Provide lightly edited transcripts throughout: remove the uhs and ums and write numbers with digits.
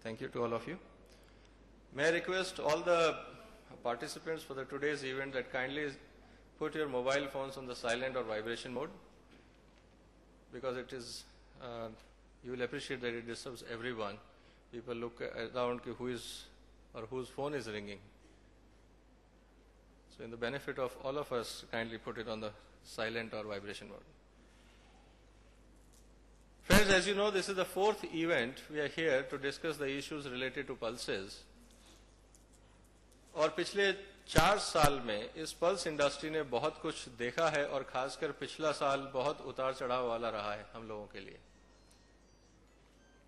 Thank you to all of you. May I request all the participants for the today's event that kindly put your mobile phones on the silent or vibration mode, because it is, you will appreciate that it disturbs everyone. People look around who is or whose phone is ringing. So in the benefit of all of us, kindly put it on the silent or vibration mode. Friends, as you know, this is the fourth event. We are here to discuss the issues related to pulses. और पिछले 4 साल में इस pulse industry ने बहुत कुछ देखा है और खासकर पिछला साल बहुत उतार चढ़ाव वाला रहा है हम लोगों के लिए।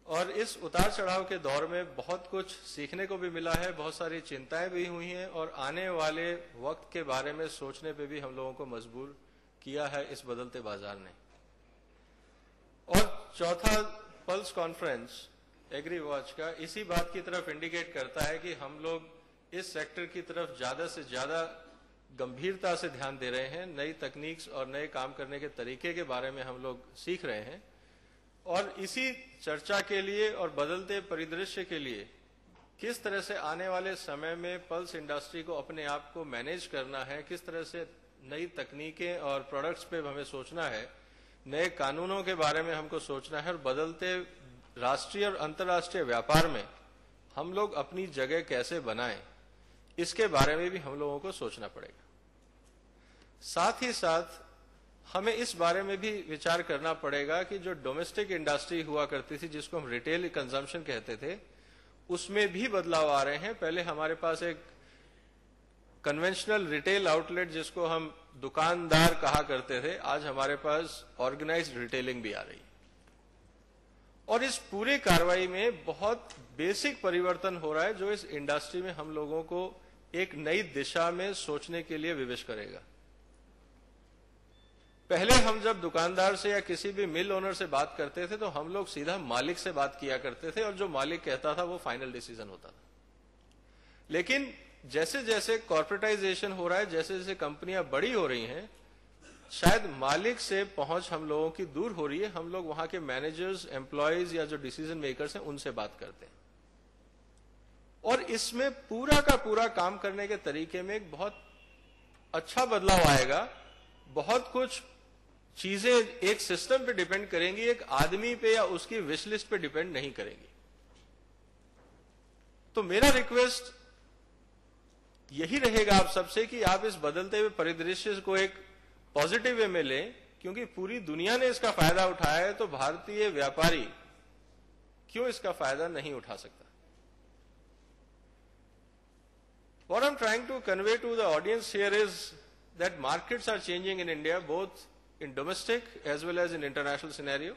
और इस उतार चढ़ाव के दौर में बहुत कुछ सीखने को भी मिला है, बहुत सारी चिंताएं भी हुई हैं और आने वाले वक्त के बारे में सोचने पे भी हम लोगों को मजबूर किया है इस बदलते बाजार ने। और चौथा पल्स कॉन्फ्रेंस एग्री वॉच का इसी बात की तरफ इंडिकेट करता है कि हम लोग इस सेक्टर की तरफ ज्यादा से ज्यादा गंभीरता से ध्यान दे रहे हैं। नई तकनीक्स और नए काम करने के तरीके के बारे में हम लोग सीख रहे हैं और इसी चर्चा के लिए और बदलते परिदृश्य के लिए किस तरह से आने वाले समय में पल्स इंडस्ट्री को अपने आप को मैनेज करना है, किस तरह से नई तकनीकें और प्रोडक्ट्स पे हमें सोचना है, नए कानूनों के बारे में हमको सोचना है और बदलते राष्ट्रीय और अंतर्राष्ट्रीय व्यापार में हम लोग अपनी जगह कैसे बनाएं, इसके बारे में भी हम लोगों को सोचना पड़ेगा। साथ ही साथ हमें इस बारे में भी विचार करना पड़ेगा कि जो डोमेस्टिक इंडस्ट्री हुआ करती थी, जिसको हम रिटेल कंजम्पशन कहते थे, उसमें भी बदलाव आ रहे हैं। पहले हमारे पास एक कन्वेंशनल रिटेल आउटलेट जिसको हम दुकानदार कहा करते थे, आज हमारे पास ऑर्गेनाइज्ड रिटेलिंग भी आ रही है। और इस पूरी कार्रवाई में बहुत बेसिक परिवर्तन हो रहा है जो इस इंडस्ट्री में हम लोगों को एक नई दिशा में सोचने के लिए विवश करेगा। पहले हम जब दुकानदार से या किसी भी मिल ओनर से बात करते थे तो हम लोग सीधा मालिक से बात किया करते थे और जो मालिक कहता था वो फाइनल डिसीजन होता था। लेकिन जैसे जैसे कॉर्पोरेटाइजेशन हो रहा है, जैसे जैसे कंपनियां बड़ी हो रही हैं, शायद मालिक से पहुंच हम लोगों की दूर हो रही है। हम लोग वहां के मैनेजर्स, एम्प्लॉयज या जो डिसीजन मेकर्स हैं उनसे बात करते हैं और इसमें पूरा का पूरा काम करने के तरीके में एक बहुत अच्छा बदलाव आएगा। बहुत कुछ चीजें एक सिस्टम पे डिपेंड करेंगी, एक आदमी पे या उसकी विश लिस्ट पे डिपेंड नहीं करेंगी। तो मेरा रिक्वेस्ट यही रहेगा आप सबसे कि आप इस बदलते हुए परिदृश्य को एक पॉजिटिव वे में लें, क्योंकि पूरी दुनिया ने इसका फायदा उठाया है, तो भारतीय व्यापारी क्यों इसका फायदा नहीं उठा सकता। What I'm trying to convey to the audience here is that markets are changing in India, both in domestic as well as in international scenario.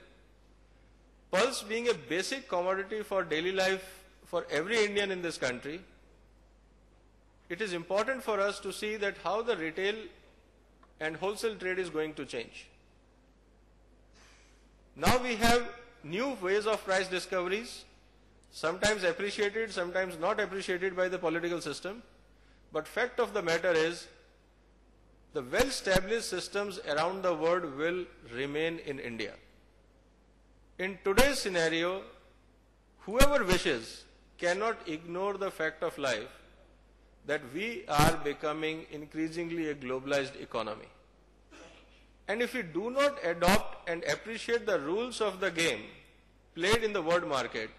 Pulse being a basic commodity for daily life for every Indian in this country, it is important for us to see that how the retail and wholesale trade is going to change. Now we have new ways of price discoveries, sometimes appreciated, sometimes not appreciated by the political system. But fact of the matter is, the well-established systems around the world will remain in India. In today's scenario, whoever wishes cannot ignore the fact of life that we are becoming increasingly a globalized economy. And if we do not adopt and appreciate the rules of the game played in the world market,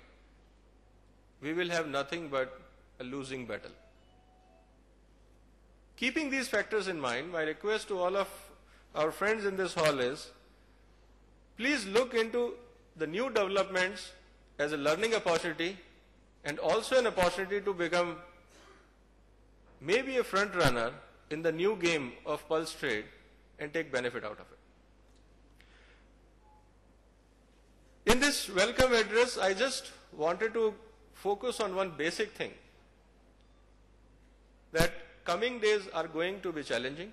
we will have nothing but a losing battle. Keeping these factors in mind, my request to all of our friends in this hall is, please look into the new developments as a learning opportunity and also an opportunity to become maybe a front runner in the new game of pulse trade and take benefit out of it. In this welcome address, I just wanted to focus on one basic thing, that coming days are going to be challenging,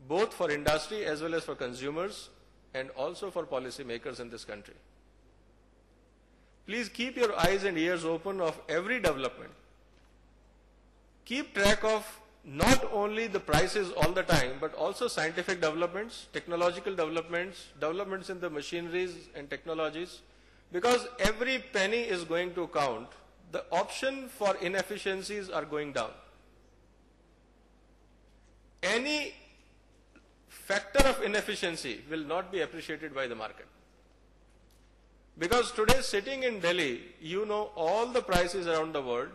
both for industry as well as for consumers and also for policy makers in this country. Please keep your eyes and ears open of every development. Keep track of not only the prices all the time, but also scientific developments, technological developments, developments in the machineries and technologies, because every penny is going to count. The option for inefficiencies are going down. Any factor of inefficiency will not be appreciated by the market. Because today, sitting in Delhi, you know all the prices around the world,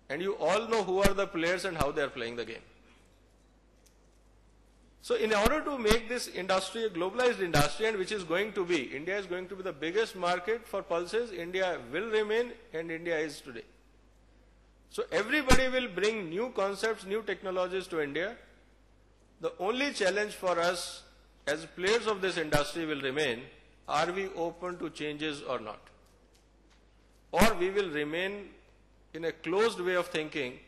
and you all know who are the players and how they are playing the game. So in order to make this industry a globalized industry, and which is going to be, India is going to be the biggest market for pulses, India will remain, and India is today. So everybody will bring new concepts, new technologies to India. The only challenge for us as players of this industry will remain, are we open to changes or not? Or we will remain in a closed way of thinking,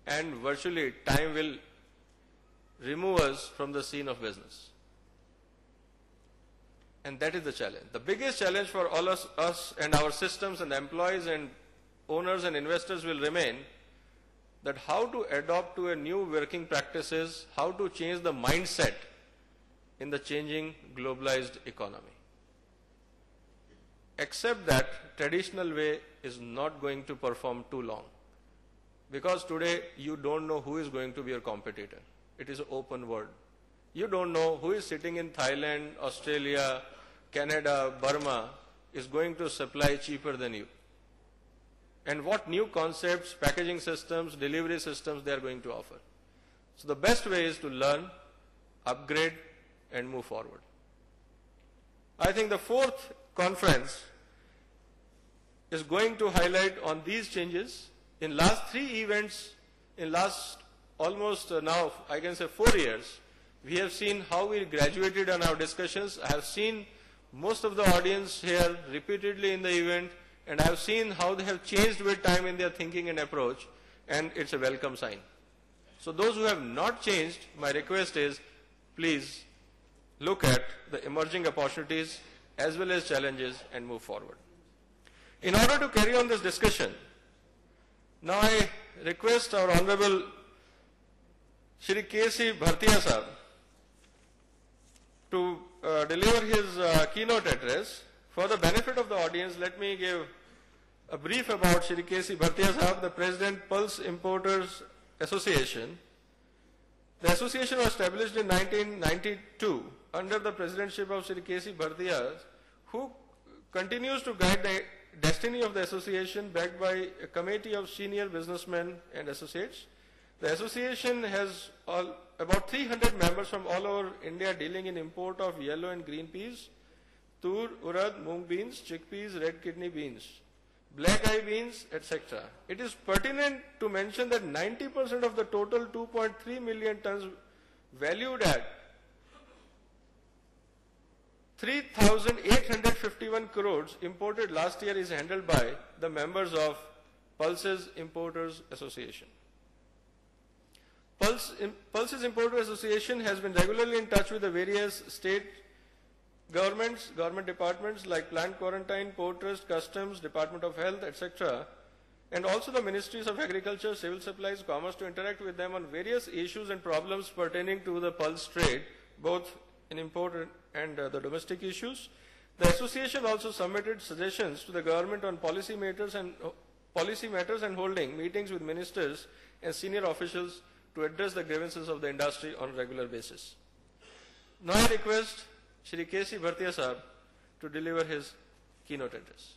and virtually time will remove us from the scene of business. And that is the challenge. The biggest challenge for all us and our systems and employees and owners and investors will remain that how to adopt to a new working practices, how to change the mindset in the changing globalized economy. Except that traditional way is not going to perform too long. Because today you don't know who is going to be your competitor. It is an open world. You don't know who is sitting in Thailand, Australia, Canada, Burma is going to supply cheaper than you. And what new concepts, packaging systems, delivery systems they are going to offer. So the best way is to learn, upgrade, and move forward. I think the fourth conference is going to highlight on these changes. In last three events, in last almost now I can say 4 years, we have seen how we graduated on our discussions. I have seen most of the audience here repeatedly in the event, and I have seen how they have changed with time in their thinking and approach, and it's a welcome sign. So those who have not changed, my request is, please look at the emerging opportunities as well as challenges and move forward. In order to carry on this discussion, now I request our Honorable Shri K.C. Bhartiya Sahab to deliver his keynote address. For the benefit of the audience, let me give a brief about Shri K.C. Bhartiya Sahab, the President, Pulse Importers Association. The association was established in 1992 under the presidency of Shri K.C. Bhartiya, who continues to guide the destiny of the association, backed by a committee of senior businessmen and associates. The association has about 300 members from all over India dealing in import of yellow and green peas, tur, urad, moong beans, chickpeas, red kidney beans, black eye beans, etc. It is pertinent to mention that 90% of the total 2.3 million tons valued at 3,851 crores imported last year is handled by the members of Pulses Importers Association. Pulses Importers Association has been regularly in touch with the various state governments, government departments like Plant Quarantine, Port Trust, Customs, Department of Health, etc., and also the Ministries of Agriculture, Civil Supplies, Commerce to interact with them on various issues and problems pertaining to the pulse trade, both in import and the domestic issues. The association also submitted suggestions to the government on policy matters and holding meetings with ministers and senior officials to address the grievances of the industry on a regular basis. Now I request Shri K.C. Bhartiya Sahab to deliver his keynote address.